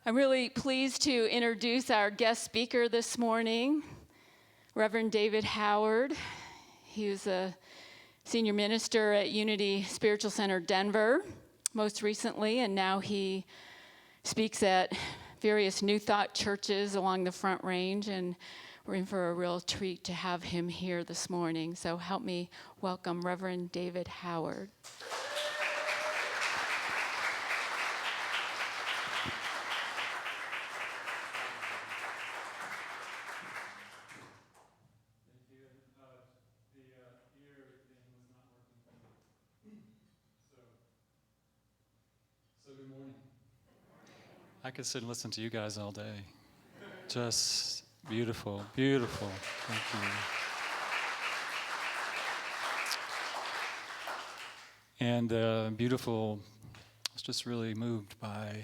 I'm really pleased to introduce our guest speaker this morning, Reverend David Howard. He was a senior minister at Unity Spiritual Center, Denver, most recently, and now he speaks at various New Thought churches along the Front Range, and we're in for a real treat to have him here this morning. So help me welcome Reverend David Howard. Good morning. I could sit and listen to you guys all day. Just beautiful, beautiful. Thank you. And beautiful, I was just really moved by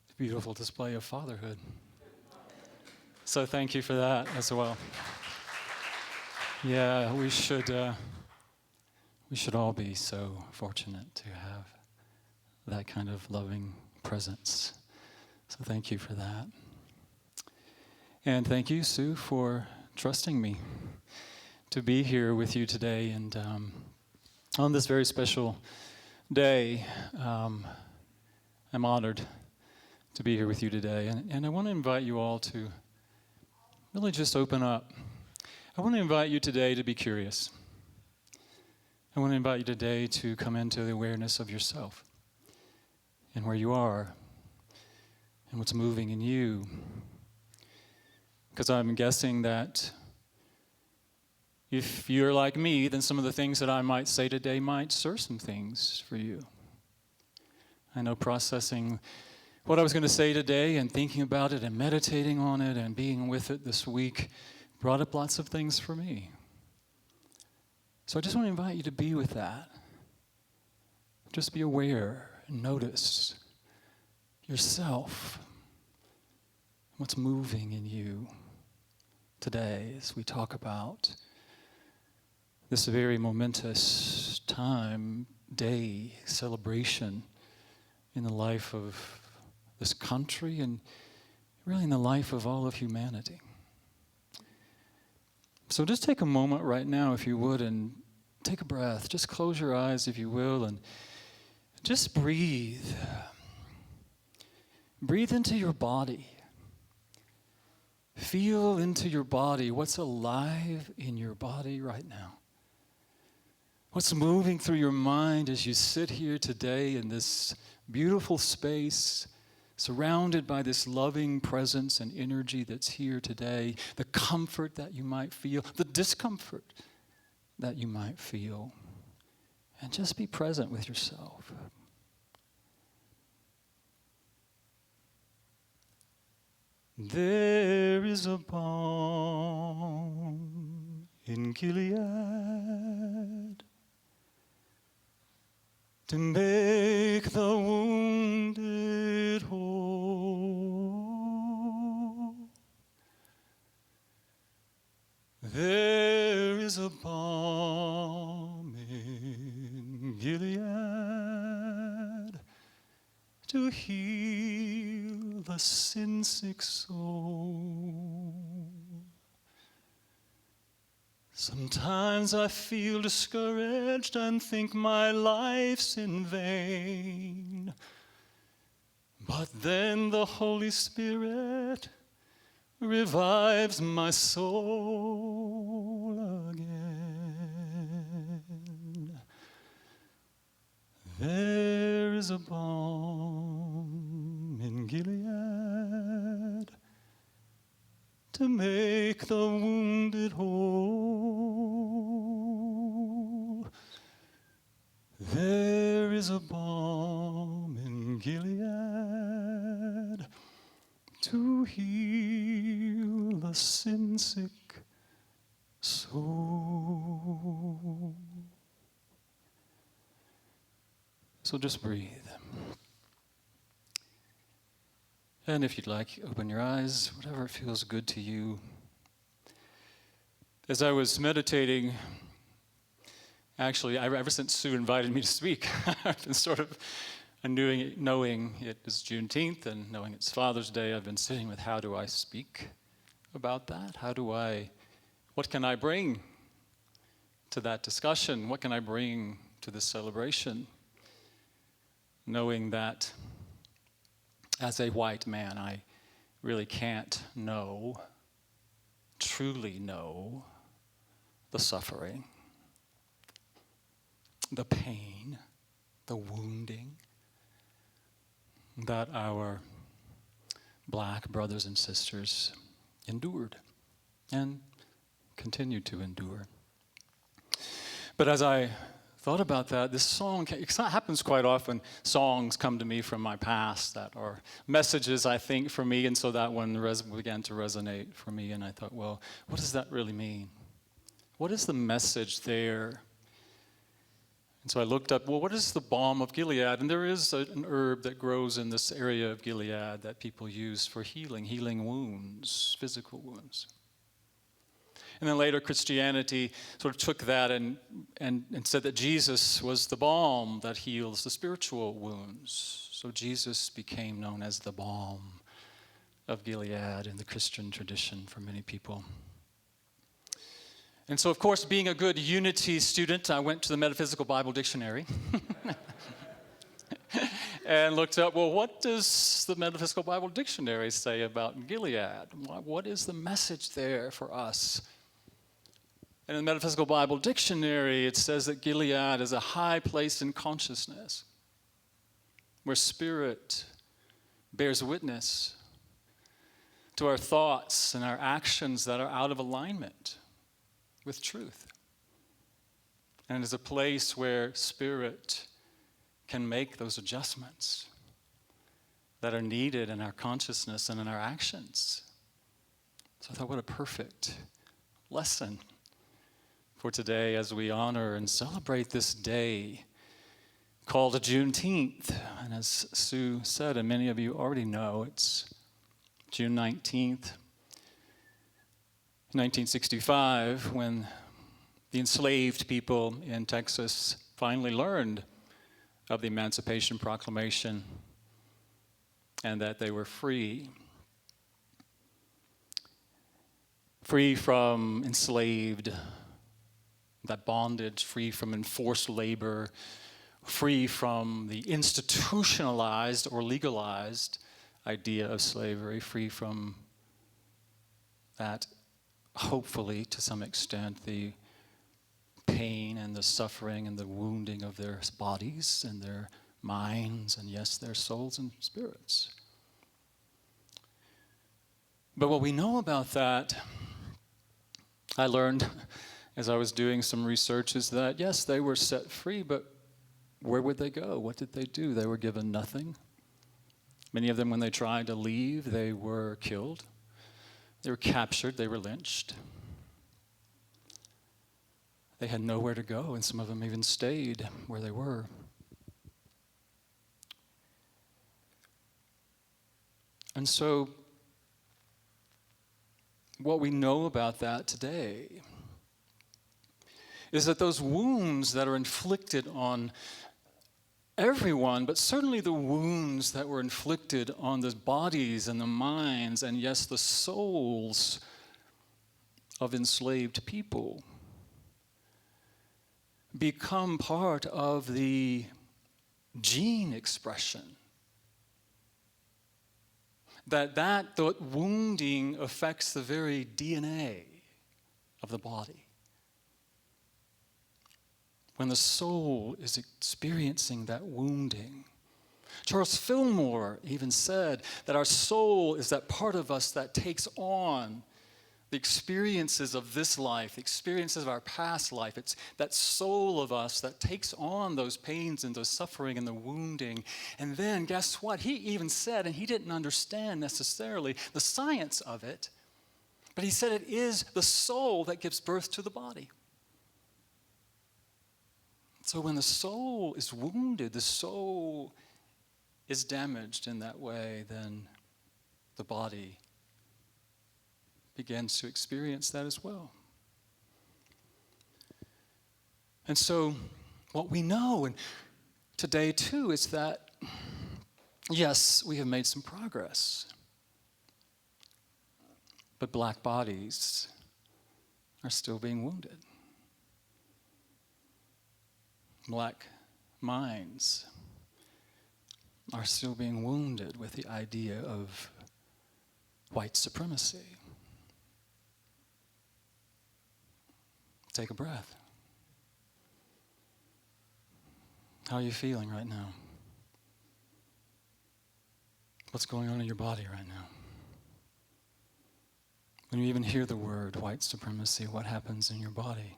the beautiful display of fatherhood. So thank you for that as well. Yeah, we should all be so fortunate to have that kind of loving presence. So thank you for that. And thank you, Sue, for trusting me to be here with you today. And on this very special day, I'm honored to be here with you today. And I want to invite you all to really just open up. I want to invite you today to be curious. I want to invite you today to come into the awareness of yourself and where you are and what's moving in you. Because I'm guessing that if you're like me, then some of the things that I might say today might stir some things for you. I know processing what I was going to say today and thinking about it and meditating on it and being with it this week brought up lots of things for me. So I just want to invite you to be with that. Just be aware and notice yourself, what's moving in you today as we talk about this very momentous time, day, celebration in the life of this country and really in the life of all of humanity. So just take a moment right now, if you would, and take a breath. Just close your eyes, if you will, and just breathe. Breathe into your body. Feel into your body what's alive in your body right now. What's moving through your mind as you sit here today in this beautiful space, surrounded by this loving presence and energy that's here today, the comfort that you might feel, the discomfort that you might feel. And just be present with yourself. There is a balm in Gilead to make the wounded whole. There is a balm in Gilead to heal the sin-sick soul. Sometimes I feel discouraged and think my life's in vain. But then the Holy Spirit revives my soul again. There is a balm in Gilead to make the wounded whole. There is a balm in Gilead to heal the sin-sick soul. So just breathe. And if you'd like, open your eyes, whatever feels good to you. As I was meditating, actually, ever since Sue invited me to speak, I've been sort of And knowing it is Juneteenth and knowing it's Father's Day, I've been sitting with how do I speak about that? What can I bring to that discussion? What can I bring to this celebration? Knowing that as a white man, I really can't truly know the suffering, the pain, the wounding that our black brothers and sisters endured and continue to endure. But as I thought about that, this song, it happens quite often, songs come to me from my past that are messages, I think, for me, and so that one began to resonate for me, and I thought, well, what does that really mean? What is the message there? And so I looked up, well, what is the balm of Gilead? And there is an herb that grows in this area of Gilead that people use for healing wounds, physical wounds. And then later Christianity sort of took that and said that Jesus was the balm that heals the spiritual wounds. So Jesus became known as the balm of Gilead in the Christian tradition for many people. And so, of course, being a good unity student, I went to the Metaphysical Bible Dictionary and looked up, well, what does the Metaphysical Bible Dictionary say about Gilead? What is the message there for us? And in the Metaphysical Bible Dictionary, it says that Gilead is a high place in consciousness where spirit bears witness to our thoughts and our actions that are out of alignment with truth. And it is a place where spirit can make those adjustments that are needed in our consciousness and in our actions. So I thought, what a perfect lesson for today as we honor and celebrate this day called Juneteenth. And as Sue said, and many of you already know, it's June 19th, 1965, when the enslaved people in Texas finally learned of the Emancipation Proclamation and that they were free. Free from enslaved, that bondage, free from enforced labor, free from the institutionalized or legalized idea of slavery, free from that, hopefully, to some extent, the pain and the suffering and the wounding of their bodies and their minds and, yes, their souls and spirits. But what we know about that, I learned as I was doing some research, is that, yes, they were set free, but where would they go? What did they do? They were given nothing. Many of them, when they tried to leave, they were killed. They were captured. They were lynched. They had nowhere to go, and some of them even stayed where they were. And so, what we know about that today is that those wounds that are inflicted on everyone, but certainly the wounds that were inflicted on the bodies and the minds and, yes, the souls of enslaved people become part of the gene expression. That wounding affects the very DNA of the body. When the soul is experiencing that wounding. Charles Fillmore even said that our soul is that part of us that takes on the experiences of this life, the experiences of our past life. It's that soul of us that takes on those pains and those suffering and the wounding. And then guess what? He even said, and he didn't understand necessarily the science of it, but he said it is the soul that gives birth to the body. So when the soul is wounded, the soul is damaged in that way, then the body begins to experience that as well. And so what we know and today too is that yes, we have made some progress. But black bodies are still being wounded. Black minds are still being wounded with the idea of white supremacy. Take a breath. How are you feeling right now? What's going on in your body right now? When you even hear the word white supremacy, what happens in your body?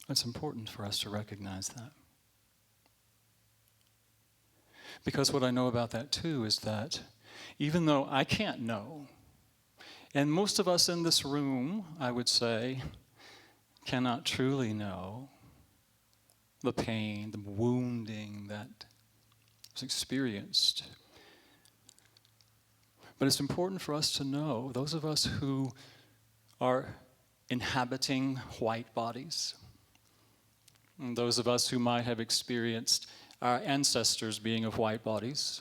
It's important for us to recognize that. Because what I know about that too is that even though I can't know, and most of us in this room, I would say, cannot truly know the pain, the wounding that was experienced. But it's important for us to know, those of us who are inhabiting white bodies, and those of us who might have experienced our ancestors being of white bodies,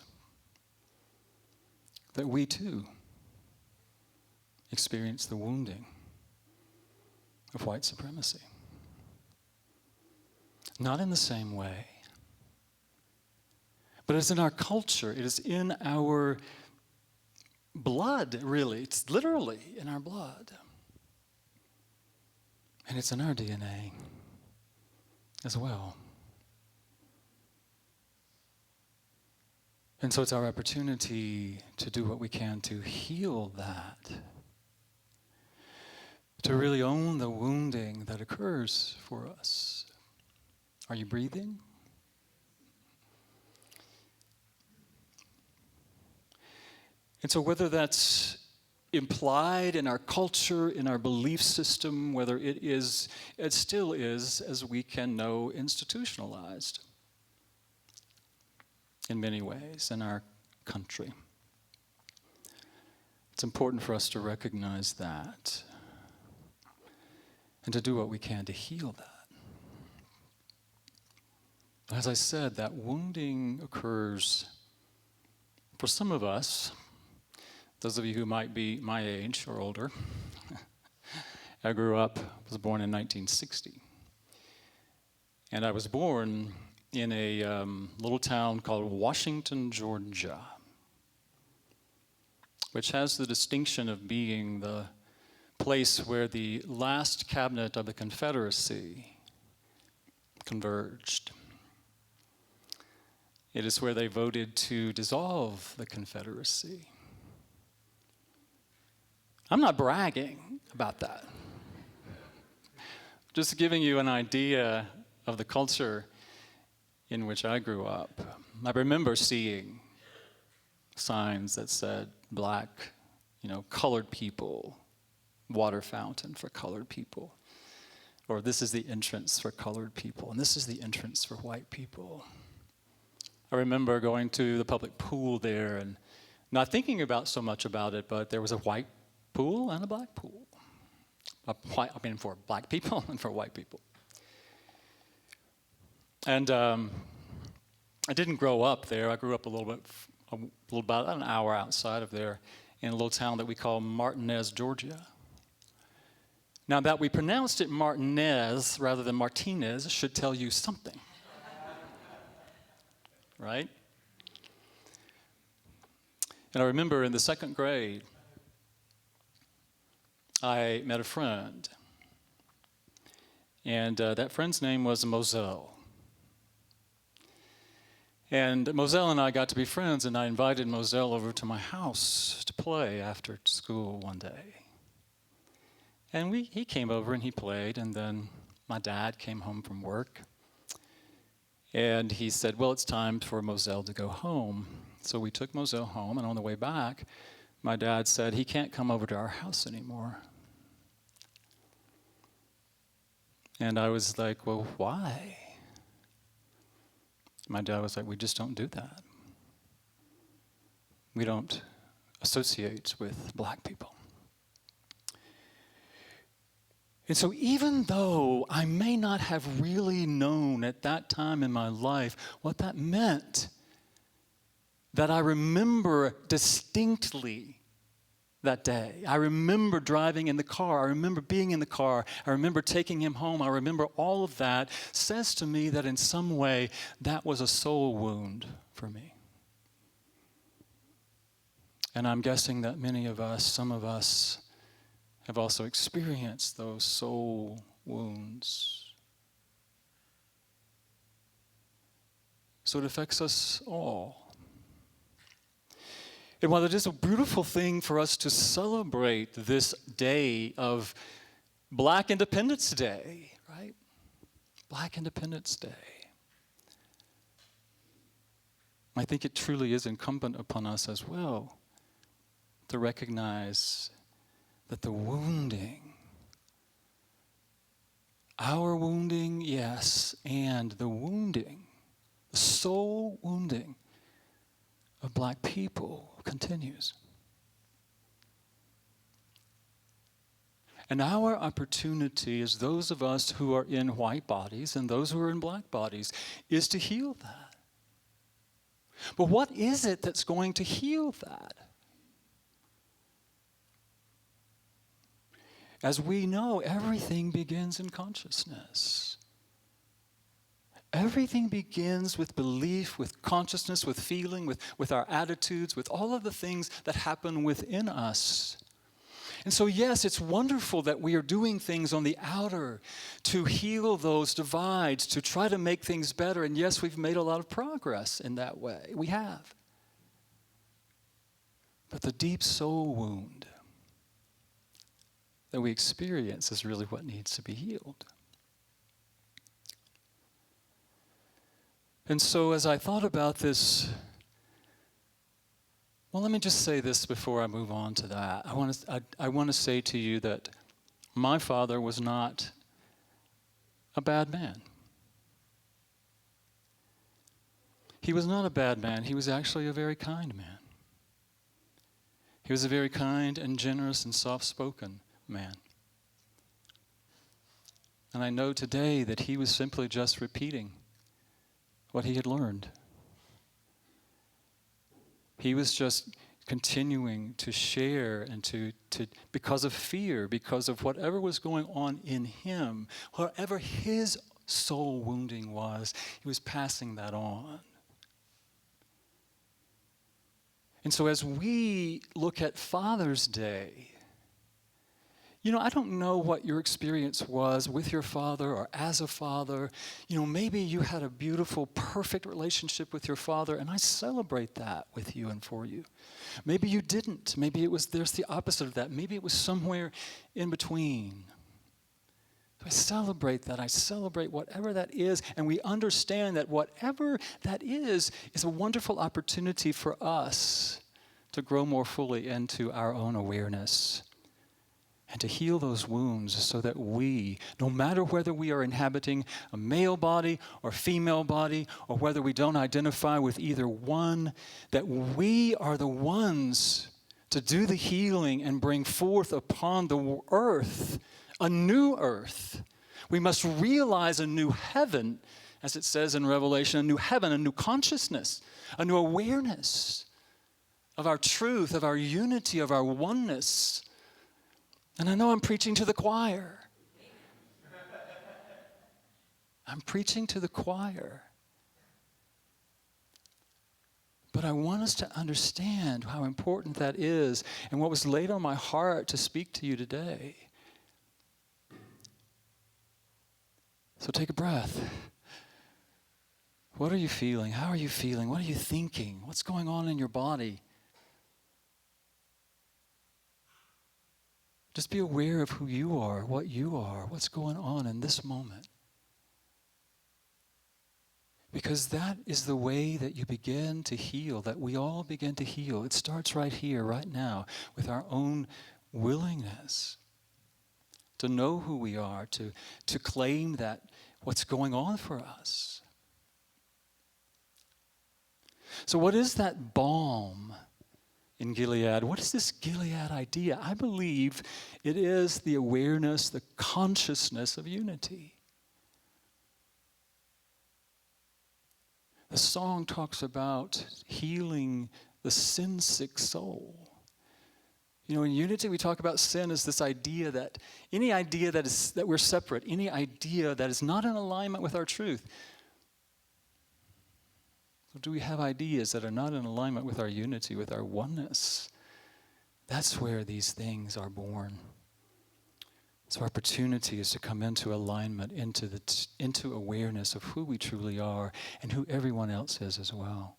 that we too experience the wounding of white supremacy. Not in the same way, but it's in our culture, it is in our blood, really. It's literally in our blood. And it's in our DNA as well. And so it's our opportunity to do what we can to heal that, to really own the wounding that occurs for us. Are you breathing? And so whether that's implied in our culture, in our belief system, whether it still is, as we can know, institutionalized in many ways in our country. It's important for us to recognize that and to do what we can to heal that. As I said, that wounding occurs for some of us, those of you who might be my age or older. I was born in 1960. And I was born in a little town called Washington, Georgia, which has the distinction of being the place where the last cabinet of the Confederacy converged. It is where they voted to dissolve the Confederacy. I'm not bragging about that. Just giving you an idea of the culture in which I grew up. I remember seeing signs that said black, colored people, water fountain for colored people. Or this is the entrance for colored people, and this is the entrance for white people. I remember going to the public pool there and not thinking so much about it, but there was a white pool and a black pool. For black people and for white people. And I didn't grow up there. I grew up about an hour outside of there in a little town that we call Martinez, Georgia. Now, that we pronounced it Martinez rather than Martinez should tell you something. Right? And I remember in the second grade, I met a friend. And that friend's name was Moselle. And Moselle and I got to be friends, and I invited Moselle over to my house to play after school one day. And he came over and he played, and then my dad came home from work. And he said, well, it's time for Moselle to go home. So we took Moselle home, and on the way back, my dad said, he can't come over to our house anymore. And I was like, well, why? My dad was like, we just don't do that. We don't associate with black people. And so even though I may not have really known at that time in my life what that meant, that I remember distinctly that day. I remember driving in the car. I remember being in the car. I remember taking him home. I remember all of that says to me that in some way that was a soul wound for me. And I'm guessing that many of us, some of us, have also experienced those soul wounds. So it affects us all. And while it is a beautiful thing for us to celebrate this day of Black Independence Day, right? Black Independence Day. I think it truly is incumbent upon us as well to recognize that the wounding, our wounding, yes, and the wounding, the soul wounding of Black people continues. And our opportunity as those of us who are in white bodies and those who are in black bodies is to heal that. But what is it that's going to heal that? As we know, everything begins in consciousness. Everything begins with belief, with consciousness, with feeling, with our attitudes, with all of the things that happen within us. And so, yes, it's wonderful that we are doing things on the outer to heal those divides, to try to make things better. And yes, we've made a lot of progress in that way. We have. But the deep soul wound that we experience is really what needs to be healed. And so as I thought about this, well, let me just say this before I move on to that. I want to say to you that my father was not a bad man. He was not a bad man. He was actually a very kind man. He was a very kind and generous and soft-spoken man. And I know today that he was simply just repeating what he had learned. He was just continuing to share and to because of fear, because of whatever was going on in him, whatever his soul wounding was, he was passing that on. And so as we look at Father's Day, I don't know what your experience was with your father or as a father. Maybe you had a beautiful, perfect relationship with your father, and I celebrate that with you and for you. Maybe you didn't. Maybe there's the opposite of that. Maybe it was somewhere in between. So I celebrate that. I celebrate whatever that is, and we understand that whatever that is a wonderful opportunity for us to grow more fully into our own awareness and to heal those wounds so that we, no matter whether we are inhabiting a male body or female body, or whether we don't identify with either one, that we are the ones to do the healing and bring forth upon the earth a new earth. We must realize a new heaven, as it says in Revelation, a new heaven, a new consciousness, a new awareness of our truth, of our unity, of our oneness. And I know I'm preaching to the choir. I'm preaching to the choir. But I want us to understand how important that is and what was laid on my heart to speak to you today. So take a breath. What are you feeling? How are you feeling? What are you thinking? What's going on in your body? Just be aware of who you are, what's going on in this moment. Because that is the way that you begin to heal, that we all begin to heal. It starts right here, right now, with our own willingness to know who we are, to claim that what's going on for us. So what is that balm in Gilead. What is this Gilead idea? I believe it is the awareness, the consciousness of unity. The song talks about healing the sin-sick soul. You know, in unity we talk about sin as this idea that any idea that we're separate, any idea that is not in alignment with our truth. So do we have ideas that are not in alignment with our unity, with our oneness? That's where these things are born. So our opportunity is to come into alignment, into awareness of who we truly are and who everyone else is as well.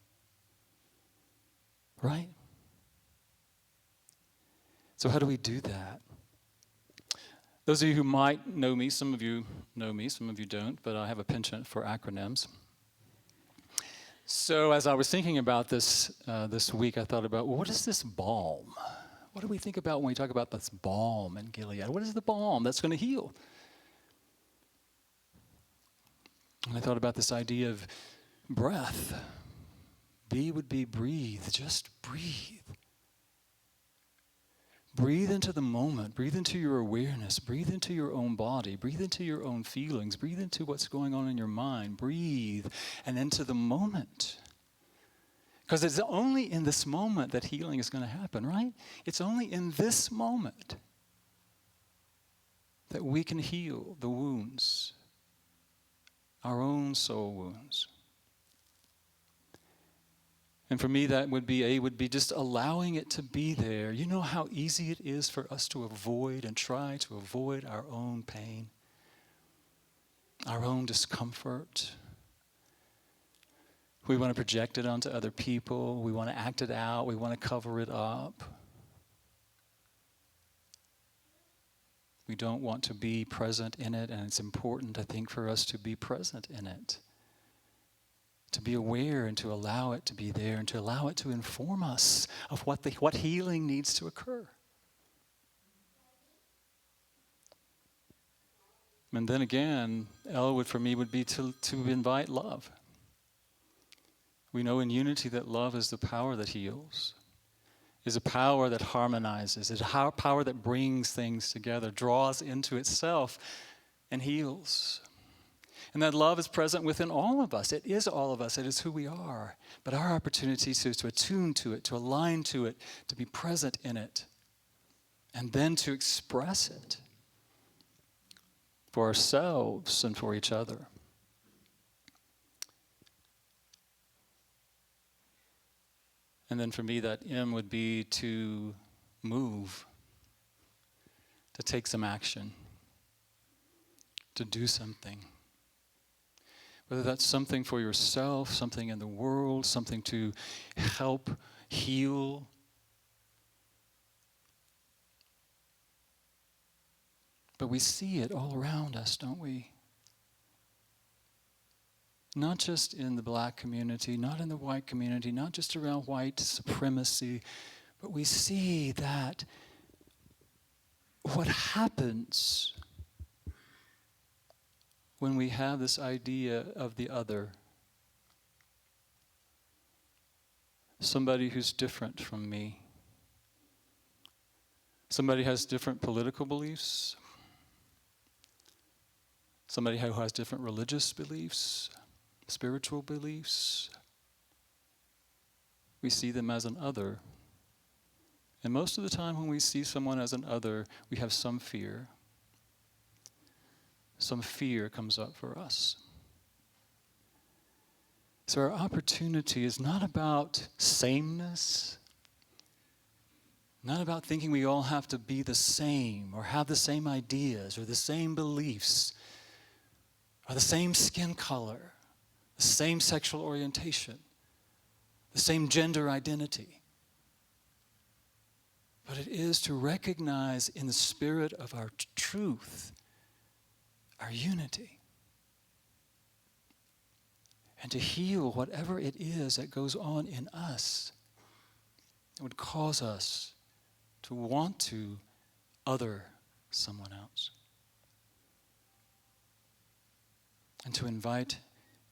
Right? So how do we do that? Those of you who might know me, some of you know me, some of you don't, but I have a penchant for acronyms. So as I was thinking about this this week, I thought about, well, what is this balm? What do we think about when we talk about this balm in Gilead? What is the balm that's going to heal? And I thought about this idea of breath. B would be breathe, just breathe. Breathe into the moment, breathe into your awareness, breathe into your own body, breathe into your own feelings, breathe into what's going on in your mind, breathe, and into the moment. Because it's only in this moment that healing is going to happen, right? It's only in this moment that we can heal the wounds, our own soul wounds. And for me, that would be just allowing it to be there. You know how easy it is for us to avoid and try to avoid our own pain, our own discomfort. We want to project it onto other people. We want to act it out. We want to cover it up. We don't want to be present in it, and it's important, I think, for us to be present in it. To be aware and to allow it to be there and to allow it to inform us of what healing needs to occur. And then again, L for me would be to invite love. We know in unity that love is the power that heals, is a power that harmonizes, is a power that brings things together, draws into itself, and heals. And that love is present within all of us. It is all of us. It is who we are. But our opportunity is to attune to it, to align to it, to be present in it, and then to express it for ourselves and for each other. And then for me, that M would be to move, to take some action, to do something. Whether that's something for yourself, something in the world, something to help heal. But we see it all around us, don't we? Not just in the black community, not in the white community, not just around white supremacy, but we see that what happens when we have this idea of the other, somebody who's different from me, somebody has different political beliefs, somebody who has different religious beliefs, spiritual beliefs. We see them as an other. And most of the time when we see someone as an other, we have some fear. Some fear comes up for us. So our opportunity is not about sameness, not about thinking we all have to be the same or have the same ideas or the same beliefs or the same skin color, the same sexual orientation, the same gender identity. But it is to recognize in the spirit of our truth, our unity, and to heal whatever it is that goes on in us that would cause us to want to other someone else. And to invite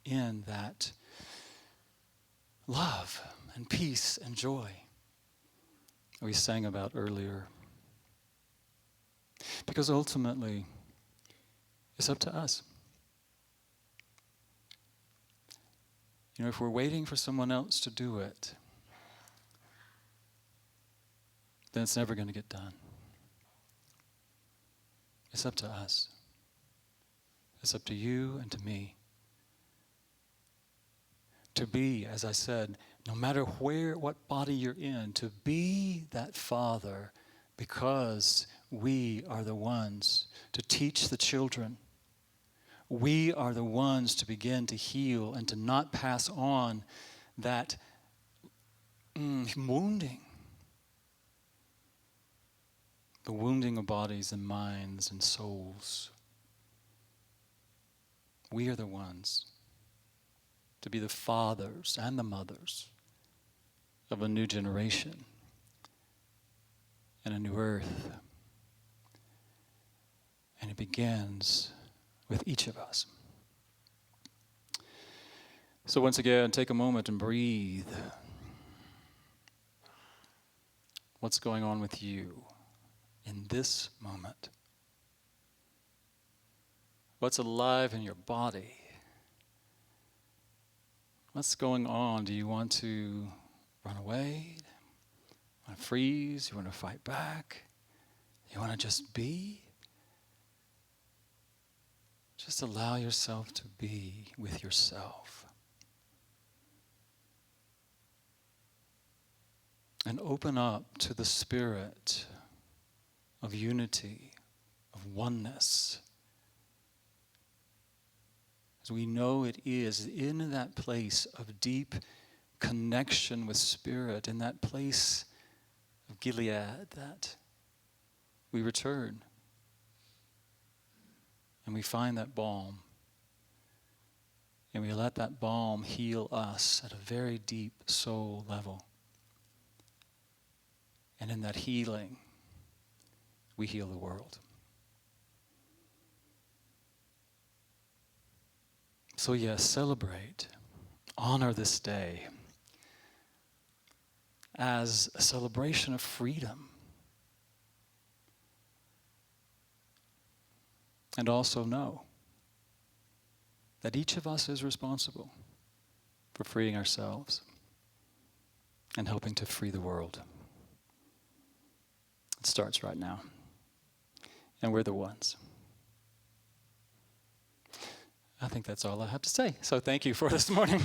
in that love and peace and joy we sang about earlier. Because ultimately, it's up to us. You know, if we're waiting for someone else to do it, then it's never going to get done. It's up to us. It's up to you and to me. To be, as I said, no matter what body you're in, to be that father, because we are the ones to teach the children. We are the ones to begin to heal and to not pass on that wounding. The wounding of bodies and minds and souls. We are the ones to be the fathers and the mothers of a new generation and a new earth. And it begins with each of us. So once again, take a moment and breathe. What's going on with you in this moment? What's alive in your body? What's going on? Do you want to run away? Want to freeze? You want to fight back? You want to just be? Just allow yourself to be with yourself. And open up to the spirit of unity, of oneness. As we know it is in that place of deep connection with spirit, in that place of Gilead, that we return and we find that balm. And we let that balm heal us at a very deep soul level. And in that healing, we heal the world. So yes, celebrate, honor this day as a celebration of freedom. And also know that each of us is responsible for freeing ourselves and helping to free the world. It starts right now. And we're the ones. I think that's all I have to say. So thank you for this morning.